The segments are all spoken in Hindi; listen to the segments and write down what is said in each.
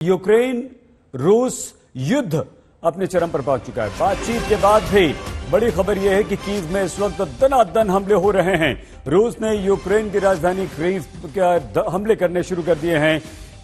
यूक्रेन रूस युद्ध अपने चरम पर पहुंच चुका है। बातचीत के बाद भी बड़ी खबर यह है कि कीव में इस वक्त दनादन हमले हो रहे हैं। रूस ने यूक्रेन की राजधानी कीव पर हमले करने शुरू कर दिए हैं।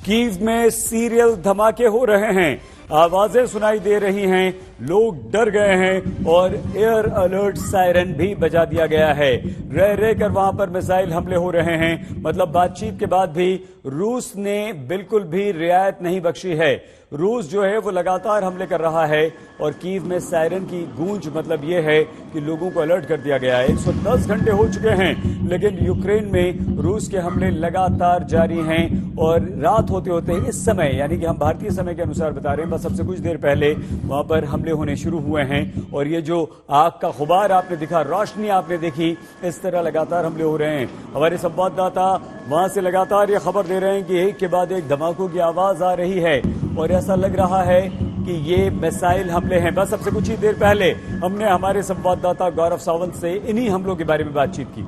कीव में सीरियल धमाके हो रहे हैं, आवाजें सुनाई दे रही हैं, लोग डर गए हैं और एयर अलर्ट सायरन भी बजा दिया गया है। रह रहकर वहां पर मिसाइल हमले हो रहे हैं। मतलब बातचीत के बाद भी रूस ने बिल्कुल भी रियायत नहीं बख्शी है। रूस जो है वो लगातार हमले कर रहा है और कीव में सायरन की गूंज मतलब ये है कि लोगों को अलर्ट कर दिया गया है। 110 घंटे हो चुके हैं, लेकिन यूक्रेन में रूस के हमले लगातार जारी हैं और रात होते होते इस समय यानी कि हम भारतीय समय के अनुसार बता रहे हैं, बस सबसे कुछ देर पहले वहां पर हमले होने शुरू हुए हैं। और ये जो आग का गुबार आपने दिखा, रोशनी आपने देखी, इस तरह लगातार हमले हो रहे हैं। हमारे संवाददाता वहां से लगातार ये खबर दे रहे हैं कि एक के बाद एक धमाकों की आवाज आ रही है और ऐसा लग रहा है कि ये मिसाइल हमले हैं। बस सबसे कुछ ही देर पहले हमने हमारे संवाददाता गौरव सावंत से इन्हीं हमलों के बारे में बातचीत की।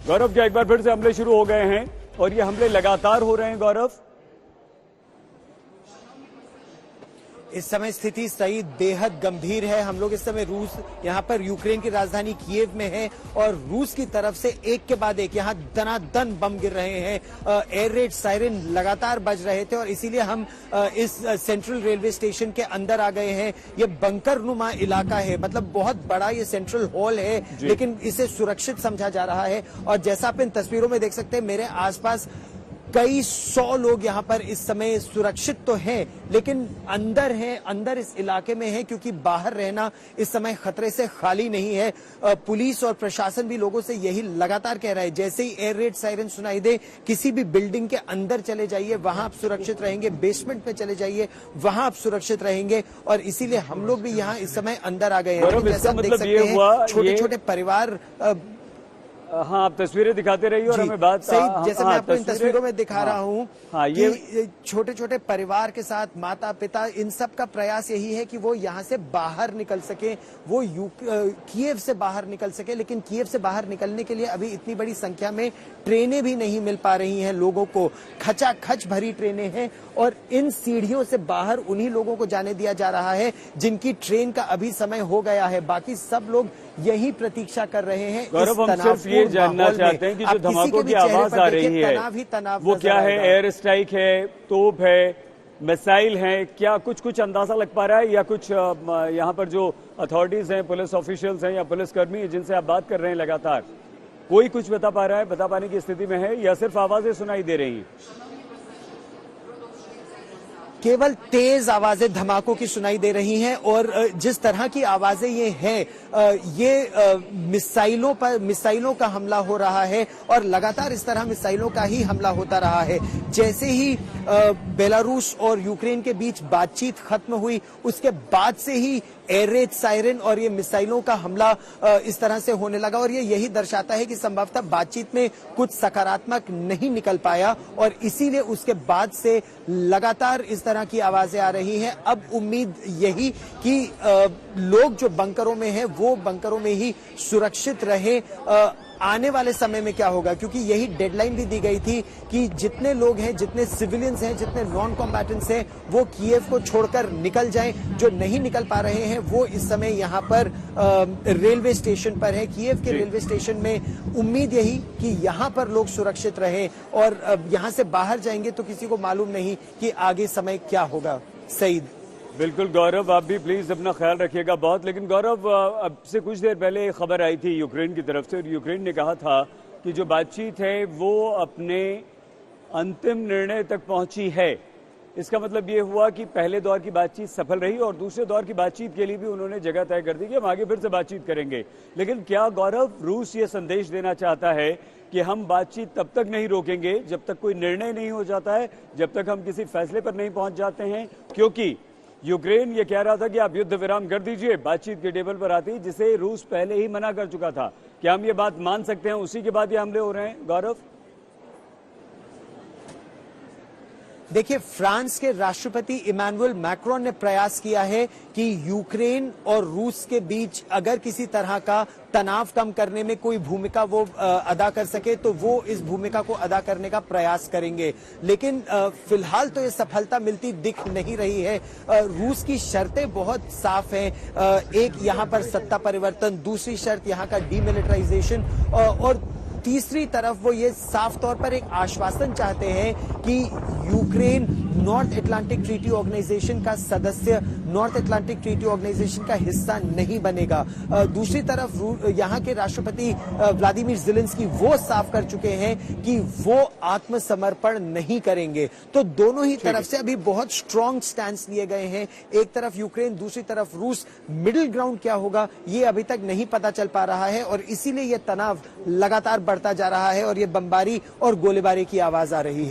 गौरव, क्या एक बार फिर से हमले शुरू हो गए हैं और ये हमले लगातार हो रहे हैं? गौरव, इस समय स्थिति सही बेहद गंभीर है। हम लोग इस समय रूस यहाँ पर यूक्रेन की राजधानी कीव में हैं और रूस की तरफ से एक के बाद एक यहाँ दनादन बम गिर रहे हैं। एयर रेड सायरन लगातार बज रहे थे और इसीलिए हम इस सेंट्रल रेलवे स्टेशन के अंदर आ गए हैं। ये बंकर नुमा इलाका है, मतलब बहुत बड़ा ये सेंट्रल हॉल है, लेकिन इसे सुरक्षित समझा जा रहा है। और जैसा आप इन तस्वीरों में देख सकते हैं, मेरे आसपास कई 100 लोग यहाँ पर इस समय सुरक्षित तो हैं, लेकिन अंदर हैं, अंदर इस इलाके में है, क्योंकि बाहर रहना इस समय खतरे से खाली नहीं है। पुलिस और प्रशासन भी लोगों से यही लगातार कह रहा है, जैसे ही एयर रेड सायरन सुनाई दे, किसी भी बिल्डिंग के अंदर चले जाइए, वहां आप सुरक्षित रहेंगे। बेसमेंट में चले जाइए, वहां आप सुरक्षित रहेंगे। और इसीलिए हम लोग भी यहाँ इस समय अंदर आ गए हैं। जैसा देख सकते हैं, छोटे छोटे परिवार। हाँ, आप तस्वीरें दिखाते रहिए और हमें बात सही, जैसे मैं आपको इन तस्वीरों में दिखा रहा हूँ, ये छोटे छोटे परिवार के साथ माता पिता, इन सब का प्रयास यही है कि वो यहाँ से बाहर निकल सके, वो कीव से बाहर निकल सके। लेकिन कीव से बाहर निकलने के लिए अभी इतनी बड़ी संख्या में ट्रेनें भी नहीं मिल पा रही हैं लोगों को। खचाखच भरी ट्रेनें हैं और इन सीढ़ियों से बाहर उन्हीं लोगों को जाने दिया जा रहा है जिनकी ट्रेन का अभी समय हो गया है। बाकी सब लोग यही प्रतीक्षा कर रहे हैं। गौरव, हम सिर्फ ये जानना चाहते हैं कि जो धमाकों की आवाज आ रही है वो क्या है? एयर स्ट्राइक है, तोप है, मिसाइल है? क्या कुछ अंदाजा लग पा रहा है या कुछ यहाँ पर जो अथॉरिटीज हैं, पुलिस ऑफिशियल्स हैं या पुलिसकर्मी जिनसे आप बात कर रहे हैं लगातार, कोई कुछ बता पा रहा है, बता पाने की स्थिति में है या सिर्फ आवाजें सुनाई दे रही हैं? केवल तेज आवाजें धमाकों की सुनाई दे रही हैं और जिस तरह की आवाजें ये हैं, ये मिसाइलों का हमला हो रहा है और लगातार इस तरह मिसाइलों का ही हमला होता रहा है। जैसे ही बेलारूस और यूक्रेन के बीच बातचीत खत्म हुई, उसके बाद से ही एयर रेड सायरन और ये मिसाइलों का हमला इस तरह से होने लगा। और ये यही दर्शाता है कि संभवतः बातचीत में कुछ सकारात्मक नहीं निकल पाया और इसीलिए उसके बाद से लगातार इस तरह की आवाजें आ रही हैं। अब उम्मीद यही कि लोग जो बंकरों में हैं वो बंकरों में ही सुरक्षित रहे। आने वाले समय में क्या होगा, क्योंकि यही डेडलाइन भी दी गई थी कि जितने लोग हैं, जितने सिविलियंस हैं, जितने नॉन कॉम्बैटेंट्स हैं, वो कीव को छोड़कर निकल जाएं। जो नहीं निकल पा रहे हैं वो इस समय यहाँ पर रेलवे स्टेशन पर है। कीव के रेलवे स्टेशन में उम्मीद यही कि यहाँ पर लोग सुरक्षित रहें और यहाँ से बाहर जाएंगे तो किसी को मालूम नहीं कि आगे समय क्या होगा। सईद, बिल्कुल गौरव, आप भी प्लीज अपना ख्याल रखिएगा बहुत। लेकिन गौरव, अब से कुछ देर पहले एक खबर आई थी यूक्रेन की तरफ से और यूक्रेन ने कहा था कि जो बातचीत है वो अपने अंतिम निर्णय तक पहुंची है। इसका मतलब ये हुआ कि पहले दौर की बातचीत सफल रही और दूसरे दौर की बातचीत के लिए भी उन्होंने जगह तय कर दी कि हम आगे फिर से बातचीत करेंगे। लेकिन क्या गौरव, रूस ये संदेश देना चाहता है कि हम बातचीत तब तक नहीं रोकेंगे जब तक कोई निर्णय नहीं हो जाता है, जब तक हम किसी फैसले पर नहीं पहुंच जाते हैं? क्योंकि यूक्रेन ये कह रहा था कि आप युद्ध विराम कर दीजिए, बातचीत के टेबल पर आती, जिसे रूस पहले ही मना कर चुका था। क्या हम ये बात मान सकते हैं उसी के बाद ये हमले हो रहे हैं? गौरव, देखिए, फ्रांस के राष्ट्रपति इमैनुअल मैक्रोन ने प्रयास किया है कि यूक्रेन और रूस के बीच अगर किसी तरह का तनाव कम करने में कोई भूमिका वो अदा कर सके तो वो इस भूमिका को अदा करने का प्रयास करेंगे, लेकिन फिलहाल तो ये सफलता मिलती दिख नहीं रही है। रूस की शर्तें बहुत साफ हैं। एक यहाँ पर सत्ता परिवर्तन, दूसरी शर्त यहाँ का डीमिलिटराइजेशन, और तीसरी तरफ वो ये साफ तौर पर एक आश्वासन चाहते हैं कि Ukraine North Atlantic Treaty Organization का सदस्य, नॉर्थ अटलांटिक ट्रीटी ऑर्गेनाइजेशन का हिस्सा नहीं बनेगा। दूसरी तरफ यहाँ के राष्ट्रपति व्लादिमीर ज़ेलेंस्की वो साफ कर चुके हैं कि वो आत्मसमर्पण नहीं करेंगे। तो दोनों ही तरफ से अभी बहुत स्ट्रांग स्टैंड लिए गए हैं, एक तरफ यूक्रेन, दूसरी तरफ रूस। मिडिल ग्राउंड क्या होगा ये अभी तक नहीं पता चल पा रहा है, और इसीलिए यह तनाव लगातार बढ़ता जा रहा है और ये बमबारी और गोलीबारी की आवाज आ रही है।